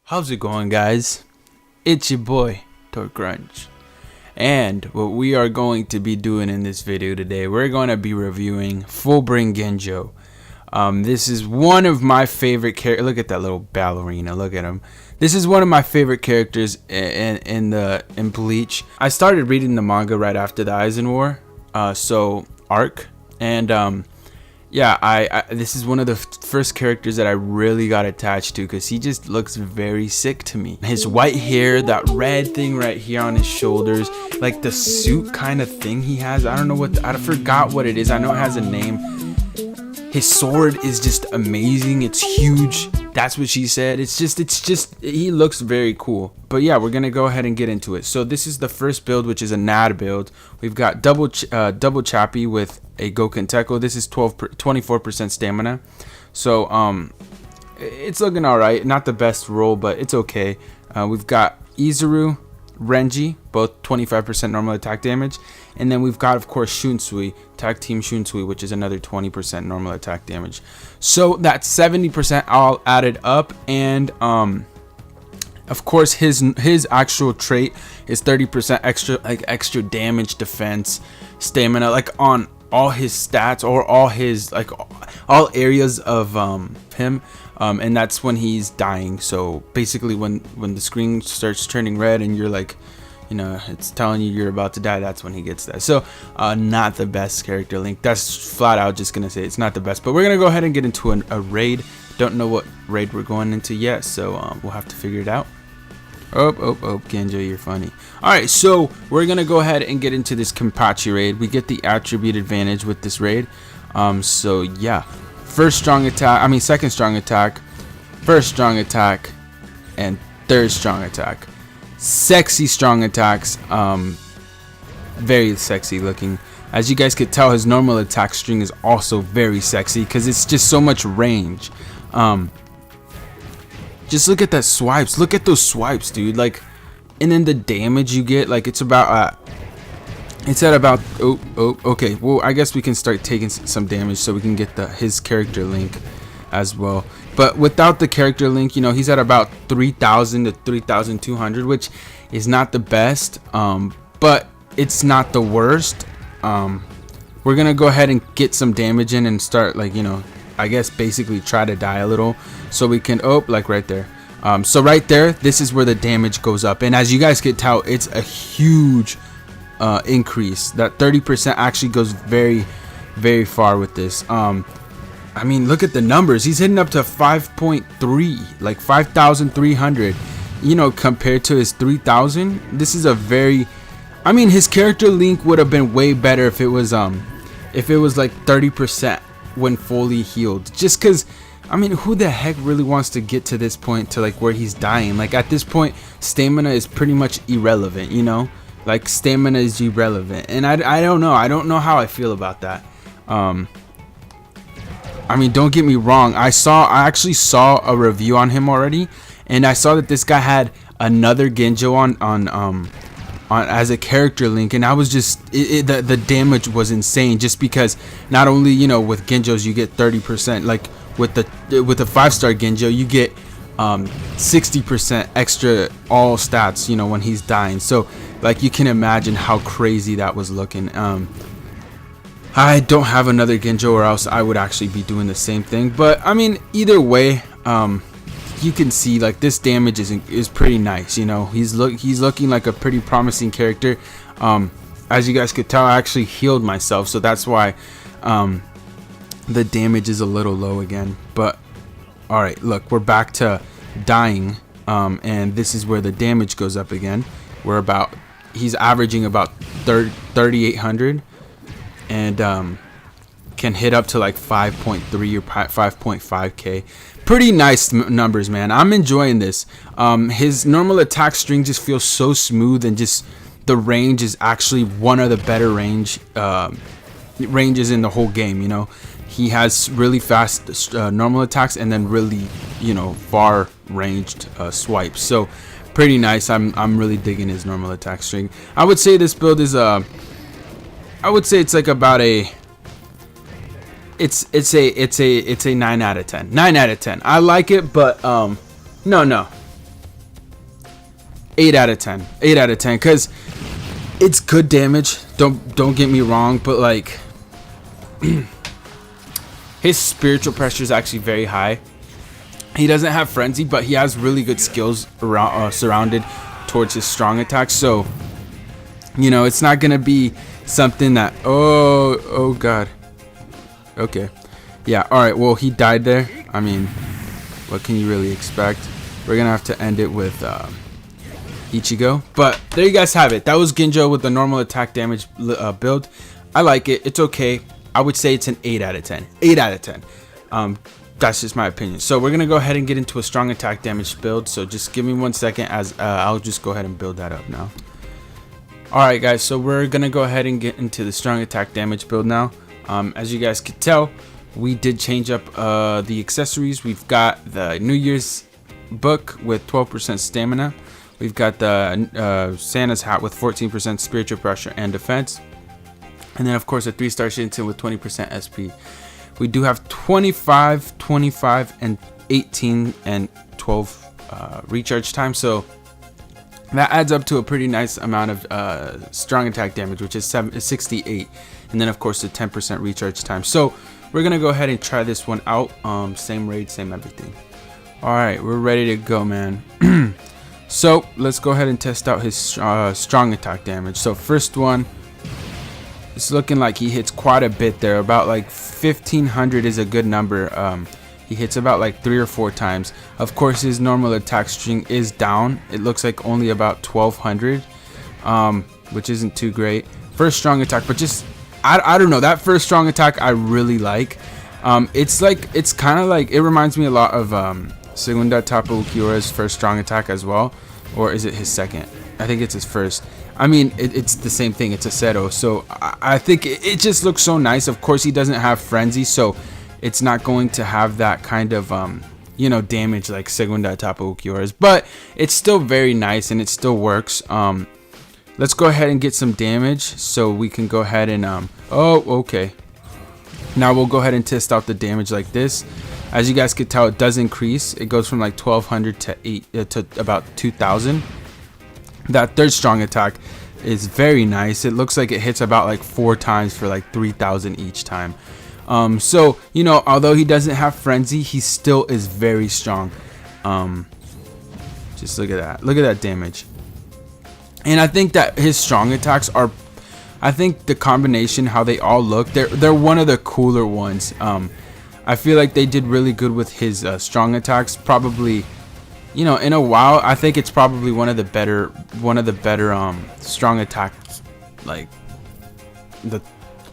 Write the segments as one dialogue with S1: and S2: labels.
S1: How's it going, guys? It's your boy, Torgrunge. And what we are going to be doing in this video today, we're going to be reviewing Fullbring Ginjo. This is one of my favorite characters. Look at that little ballerina. Look at him. This is one of my favorite characters in Bleach. I started reading the manga right after the Aizen War, arc, and yeah, this is one of the first characters that I really got attached to because he just looks very sick to me. His white hair, that red thing right here on his shoulders, like the suit kind of thing he has. I don't know I forgot what it is. I know it has a name. His sword is just amazing. It's huge. That's what she said. It's just he looks very cool. But yeah, we're gonna go ahead and get into it. So this is the first build, which is a NAD build. We've got double Chappie with a Goken Teko. This is 24% stamina. So it's looking all right. Not the best roll, but it's okay. We've got Izuru, Renji, both 25% normal attack damage, and then we've got, of course, Shunsui, tag team Shunsui, which is another 20% normal attack damage. So that's 70% all added up, and of course his actual trait is 30% extra damage, defense, stamina, like on all his stats or all his all areas of him. And that's when he's dying. So basically when the screen starts turning red and you're like, you know, it's telling you you're about to die, that's when he gets that. So not the best character link. That's flat out just gonna say it's not the best. But we're gonna go ahead and get into a raid. Don't know what raid we're going into yet, so we'll have to figure it out. Oh, Ginjo, you're funny. Alright, so we're gonna go ahead and get into this Kenpachi raid. We get the attribute advantage with this raid. So yeah. Second strong attack, first strong attack, and third strong attack. Sexy strong attacks, very sexy looking. As you guys could tell, his normal attack string is also very sexy because it's just so much range. Just look at that swipes. Look at those swipes, dude. Like, and then the damage you get, like it's about it's at about okay, well, I guess we can start taking some damage so we can get his character link as well. But without the character link, you know, he's at about 3,000 to 3,200, which is not the best, but it's not the worst. We're gonna go ahead and get some damage in and start, like, you know, I guess basically try to die a little so we can like right there. So right there, this is where the damage goes up, and as you guys can tell, it's a huge increase. That 30% actually goes very, very far with this. I mean, look at the numbers. He's hitting up to 5.3, like 5,300, you know, compared to his 3,000. This is a very, I mean, his character link would have been way better if it was like 30% when fully healed. Just because, I mean, who the heck really wants to get to this point to like where he's dying? Like at this point, stamina is pretty much irrelevant, you know? Like stamina is irrelevant, and I don't know how I feel about that. I mean, don't get me wrong, I actually saw a review on him already, and I saw that this guy had another Ginjo on as a character link, and I was just the damage was insane, just because not only, you know, with Ginjos you get 30%, like with the 5-star Ginjo you get 60% extra all stats, you know, when he's dying. So like you can imagine how crazy that was looking. I don't have another Ginjo, or else I would actually be doing the same thing. But I mean, either way, you can see like this damage is pretty nice. You know, he's looking like a pretty promising character. As you guys could tell, I actually healed myself, so that's why the damage is a little low again. But all right, look, we're back to dying, and this is where the damage goes up again. He's averaging about 3,800, and can hit up to like 5.3 or 5.5k. Pretty nice numbers, man. I'm enjoying this. His normal attack string just feels so smooth, and just the range is actually one of the better ranges in the whole game. You know, he has really fast normal attacks, and then really, you know, far ranged swipes. So pretty nice. I'm really digging his normal attack string. I would say this build is I would say it's like about a it's a 9 out of 10. 9 out of 10. I like it, but no. 8 out of 10. 8 out of 10, because it's good damage. Don't get me wrong, but like his spiritual pressure is actually very high. He doesn't have frenzy, but he has really good skills around, surrounded towards his strong attack. So, you know, it's not gonna be something that oh god. Okay, yeah, all right. Well, he died there. I mean, what can you really expect? We're gonna have to end it with Ichigo. But there you guys have it. That was Ginjo with the normal attack damage build. I like it. It's okay. I would say it's an 8 out of 10. 8 out of 10. That's just my opinion. So we're gonna go ahead and get into a strong attack damage build. So just give me 1 second, as I'll just go ahead and build that up now. Alright guys, so we're gonna go ahead and get into the strong attack damage build now. As you guys could tell, we did change up the accessories. We've got the New Year's book with 12% stamina. We've got the Santa's hat with 14% spiritual pressure and defense. And then of course a 3-star Shinton with 20% SP. We do have 25, 25, and 18 and 12 recharge time. So that adds up to a pretty nice amount of strong attack damage, which is 68. And then of course the 10% recharge time. So we're gonna go ahead and try this one out. Same raid, same everything. All right, we're ready to go, man. So let's go ahead and test out his strong attack damage. So first one, it's looking like he hits quite a bit there. About like 1500 is a good number. He hits about like 3 or 4 times. Of course, his normal attack string is down. It looks like only about 1200, which isn't too great. First strong attack, but just I don't know, that first strong attack I really like. It's kind of like, it reminds me a lot of Segunda Etapa Ukiura's first strong attack as well. Or is it his second? I think it's his first. I mean, it's the same thing. It's a Seto. So I think it just looks so nice. Of course, he doesn't have frenzy, so it's not going to have that kind of you know, damage like Segunda Etapa Ukiura's. But it's still very nice and it still works. Let's go ahead and get some damage so we can go ahead and oh, okay. Now we'll go ahead and test out the damage like this. As you guys could tell, it does increase. It goes from like 1200 to about 2000. That third strong attack is very nice. It looks like it hits about like 4 times for like 3000 each time. So, you know, although he doesn't have frenzy, he still is very strong. Just look at that. Look at that damage. And I think that his strong attacks are, I think the combination, how they all look, they're one of the cooler ones. I feel like they did really good with his strong attacks. Probably, you know, in a while, I think it's probably one of the better strong attacks. Like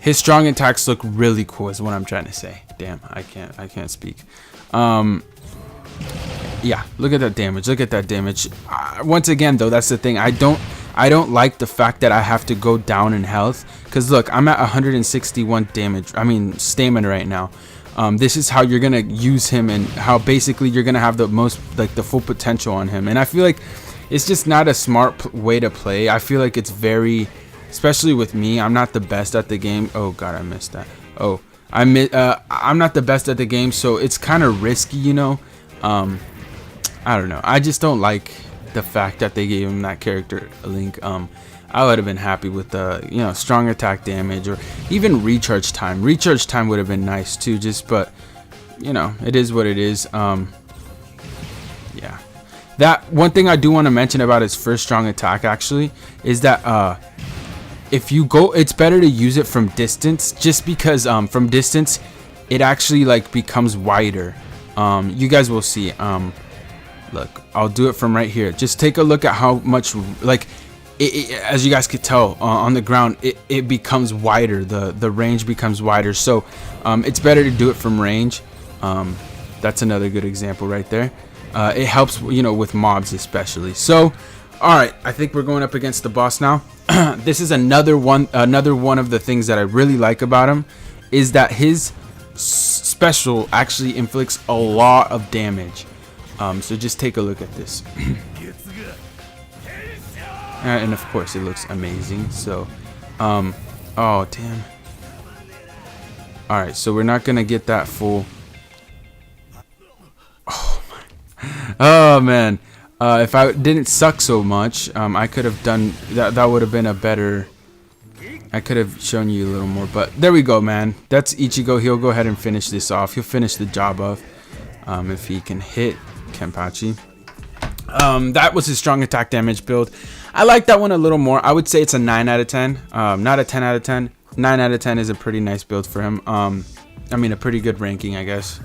S1: his strong attacks look really cool, is what I'm trying to say. Damn, I can't speak. Yeah, look at that damage. Look at that damage. Once again, though, that's the thing. I don't like the fact that I have to go down in health. Cause look, I'm at 161 damage. I mean stamina right now. This is how you're gonna use him, and how basically you're gonna have the most, like, the full potential on him. And I feel like it's just not a smart way to play. I feel like it's very, especially with me, I'm not the best at the game. Oh god, I missed that. Oh, I'm not the best at the game, so it's kind of risky, you know. I don't know. I just don't like the fact that they gave him that character link. I would have been happy with the, you know, strong attack damage, or even recharge time. Recharge time would have been nice too, but you know, it is what it is. Yeah, that one thing I do want to mention about his first strong attack actually is that if you go, it's better to use it from distance, just because from distance it actually like becomes wider. You guys will see. Look, I'll do it from right here. Just take a look at how much, like, as you guys could tell on the ground, it becomes wider. The range becomes wider. So it's better to do it from range. That's another good example right there. It helps, you know, with mobs especially. So, all right, I think we're going up against the boss now. This is another one of the things that I really like about him, is that his special actually inflicts a lot of damage. So just take a look at this. And of course it looks amazing. So oh damn. Alright, so we're not gonna get that full. Oh my. Oh man. If I didn't suck so much, I could have done that. That would have been a better. I could have shown you a little more, but there we go, man. That's Ichigo. He'll go ahead and finish this off. He'll finish the job off if he can hit Kenpachi. That was his strong attack damage build. I like that one a little more. I would say it's a 9 out of 10. Not a 10 out of 10. 9 out of 10 is a pretty nice build for him. I mean, a pretty good ranking, I guess.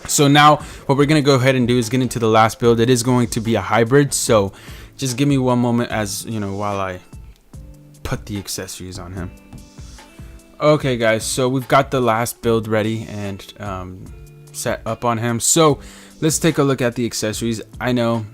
S1: So now what we're going to go ahead and do is get into the last build. It is going to be a hybrid. So just give me one moment as, you know, while I put the accessories on him. Okay, guys. So we've got the last build ready and set up on him. So let's take a look at the accessories. I know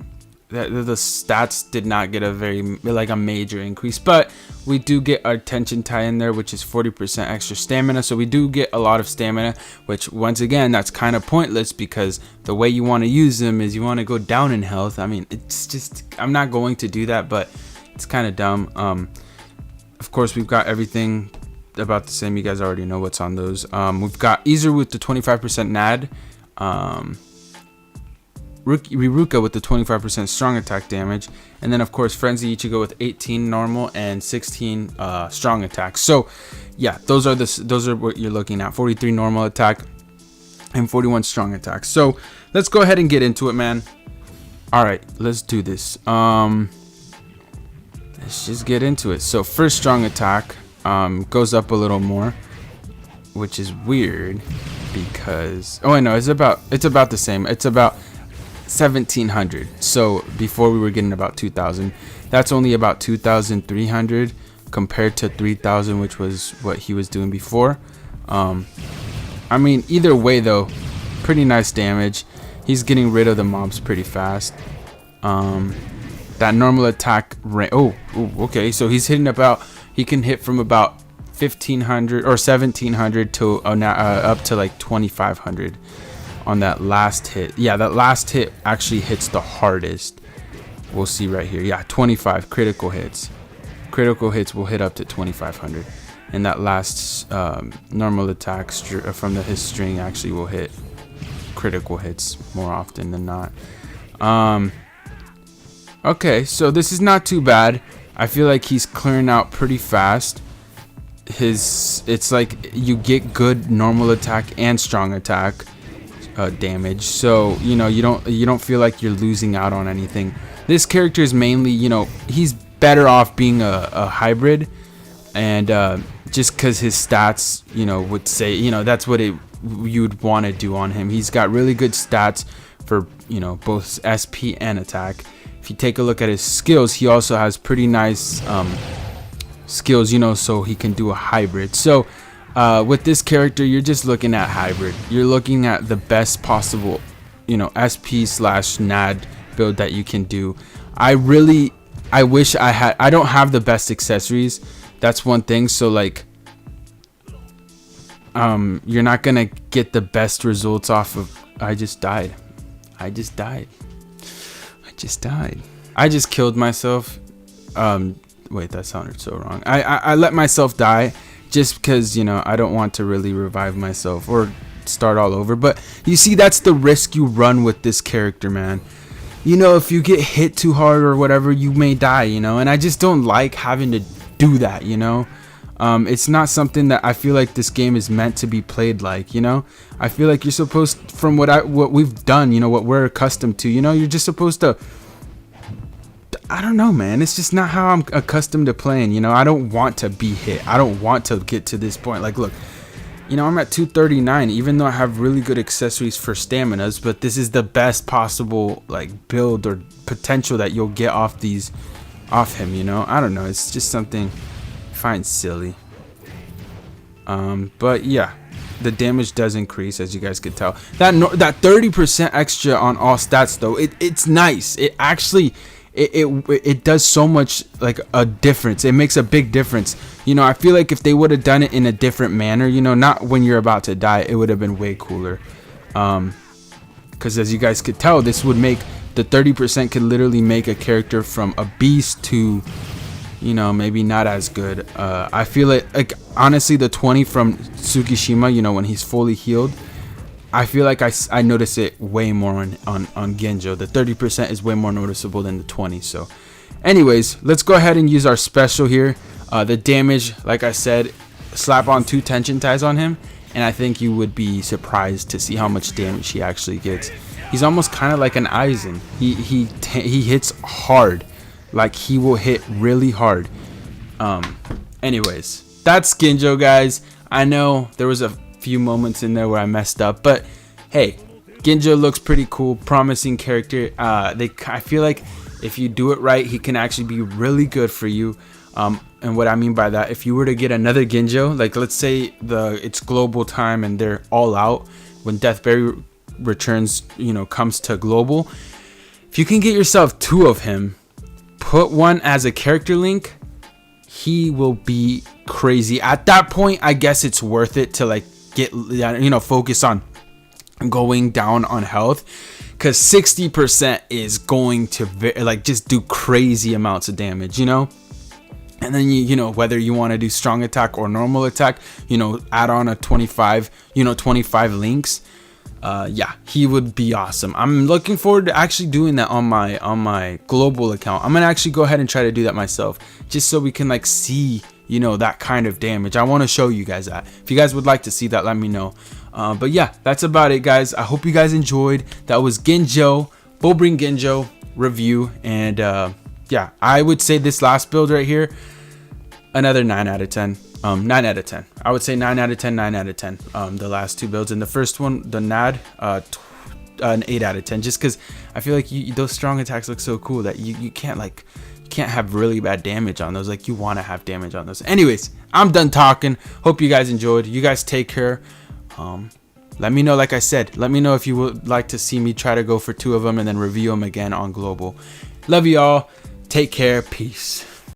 S1: that the stats did not get a a major increase, but we do get our tension tie in there, which is 40% extra stamina. So we do get a lot of stamina, which once again, that's kind of pointless because the way you want to use them is you want to go down in health. I mean, it's just, I'm not going to do that, but it's kind of dumb. Of course, we've got everything about the same. You guys already know what's on those. We've got Izu with the 25% NAD. Riruka with the 25% strong attack damage, and then of course Frenzy Ichigo with 18 normal and 16 strong attack. So yeah, those are what you're looking at: 43 normal attack and 41 strong attack. So let's go ahead and get into it, man. All right, let's do this. Let's just get into it. So first strong attack goes up a little more, which is weird because I know it's about the same. It's about 1700. So before we were getting about 2000. That's only about 2300 compared to 3000, which was what he was doing before. I mean, either way though, pretty nice damage. He's getting rid of the mobs pretty fast. That normal attack okay, so he's hitting about, he can hit from about 1500 or 1700 to up to like 2500 on that last hit. Yeah, that last hit actually hits the hardest. We'll see right here. Yeah, 25 critical hits. Critical hits will hit up to 2500, and that last normal attack from his string actually will hit critical hits more often than not. Okay, so this is not too bad. I feel like he's clearing out pretty fast. It's like you get good normal attack and strong attack damage, so you know you don't feel like you're losing out on anything. This character is mainly, you know, he's better off being a hybrid, and just because his stats, you know, would say, you know, that's what you'd want to do on him. He's got really good stats for, you know, both SP and attack. If you take a look at his skills, he also has pretty nice skills, you know, so he can do a hybrid. So with this character, you're just looking at hybrid. You're looking at the best possible, you know, SP/NAD build that you can do. I wish I don't have the best accessories. That's one thing. So like, you're not gonna get the best results off of. I just died. I just killed myself. Wait, that sounded so wrong. I let myself die just because, you know, I don't want to really revive myself or start all over. But you see, that's the risk you run with this character, man. You know, if you get hit too hard or whatever, you may die, you know, and I just don't like having to do that, you know. It's not something that I feel like this game is meant to be played like, you know. I feel like you're supposed, from what we've done, you know, what we're accustomed to, you know, you're just supposed to, I don't know, man. It's just not how I'm accustomed to playing, you know. I don't want to be hit. I don't want to get to this point. Like, look, you know, I'm at 239, even though I have really good accessories for staminas, but this is the best possible, like, build or potential that you'll get off him, you know. I don't know. It's just something I find silly. But yeah, the damage does increase, as you guys could tell. That 30% extra on all stats, though, it's nice. It actually, it does so much, like, a difference. It makes a big difference. You know, I feel like if they would have done it in a different manner, you know, not when you're about to die, it would have been way cooler. Because as you guys could tell, this would make the 30% could literally make a character from a beast to, you know, maybe not as good. I feel like honestly, the 20 from Tsukishima, you know, when he's fully healed, I feel like I notice it way more on Ginjo. The 30% is way more noticeable than the 20. So anyways, let's go ahead and use our special here. The damage, like I said, slap on 2 tension ties on him, and I think you would be surprised to see how much damage he actually gets. He's almost kind of like an Aizen. He hits hard, like he will hit really hard. Anyways, that's Ginjo, guys. I know there was a few moments in there where I messed up, but hey, Ginjo looks pretty cool, promising character. I feel like if you do it right, he can actually be really good for you. And what I mean by that, if you were to get another Ginjo, like let's say it's global time and they're all out when Deathberry returns, comes to global. If you can get yourself 2 of him, put one as a character link, he will be crazy. At that point, I guess it's worth it to like get, focus on going down on health, because 60% is going to like just do crazy amounts of damage, and then whether you want to do strong attack or normal attack, add on a 25 links. Yeah, he would be awesome. I'm looking forward to actually doing that on my global account. I'm gonna actually go ahead and try to do that myself, just so we can like see that kind of damage. I want to show you guys that. If you guys would like to see that, let me know. But yeah, that's about it, guys. I hope you guys enjoyed. That was Ginjo, Fullbring Ginjo review, and yeah, I would say this last build right here, another 9 out of 10. 9 out of 10. I would say 9 out of 10, 9 out of 10. The last 2 builds. And the first one, the NAD, an 8 out of 10. Just because I feel like those strong attacks look so cool that you can't have really bad damage on those. Like, you want to have damage on those. Anyways, I'm done talking. Hope you guys enjoyed. You guys take care. Let me know, like I said, let me know if you would like to see me try to go for 2 of them and then review them again on global. Love you all. Take care. Peace.